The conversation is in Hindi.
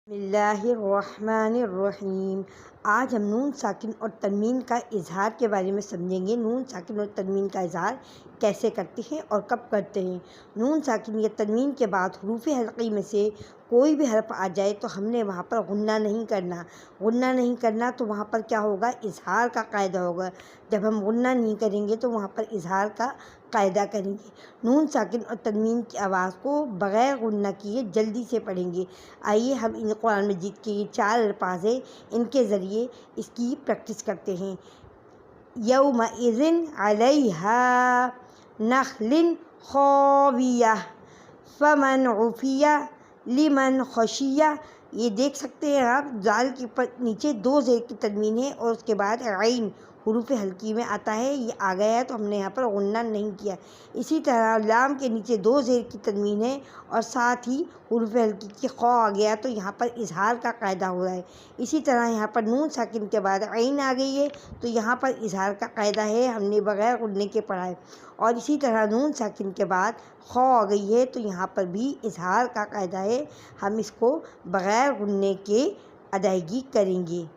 बिस्मिल्लाहिर्रहमानिर्रहीम। आज हम नून साकिन और तनवीन का इजहार के बारे में समझेंगे। नून साकिन और तनवीन का इजहार कैसे करते हैं और कब करते हैं। नून साकिन या तनवीन के बाद हरूफ हल्की में से कोई भी हर्फ आ जाए तो हमने वहाँ पर गुन्ना नहीं करना। गुन्ना नहीं करना तो वहाँ पर क्या होगा, इजहार का कायदा होगा। जब हम गुन्ना नहीं करेंगे तो वहाँ पर इजहार का कायदा करेंगे। नून साकिन और तनवीन की आवाज़ को बग़ैर गुन्ना किए जल्दी से पढ़ेंगे। आइए हम इन कुरान मजीद के ये 4 अल्फाज हैं, इनके ज़रिए इसकी प्रैक्टिस करते हैं। यौमइज़िन अलैहा नख़लिन ख़ाविया फ़मन उफ़िया लिमन खशिया। ये देख सकते हैं आप, जाल के नीचे 2 ज़ेर की तनवीन है और उसके बाद आइन हुरूफ हल्की में आता है। ये आ गया है तो हमने यहाँ पर गुन्ना नहीं किया। इसी तरह लाम के नीचे 2 ज़ेर की तनवीन है और साथ ही हुरूफ हल्की की खौ आ गया तो यहाँ पर इजहार का कायदा हो रहा है। इसी तरह यहाँ पर नून साकिन के बाद आइन आ गई है तो यहाँ पर इजहार का कायदा है, हमने बग़ैर गुन्ने के पढ़ा है। और इसी तरह नून साकिन के बाद खौ आ गई है तो यहाँ पर भी इजहार का कायदा है, हम इसको बग़ैर गुन्ने के अदायगी करेंगे।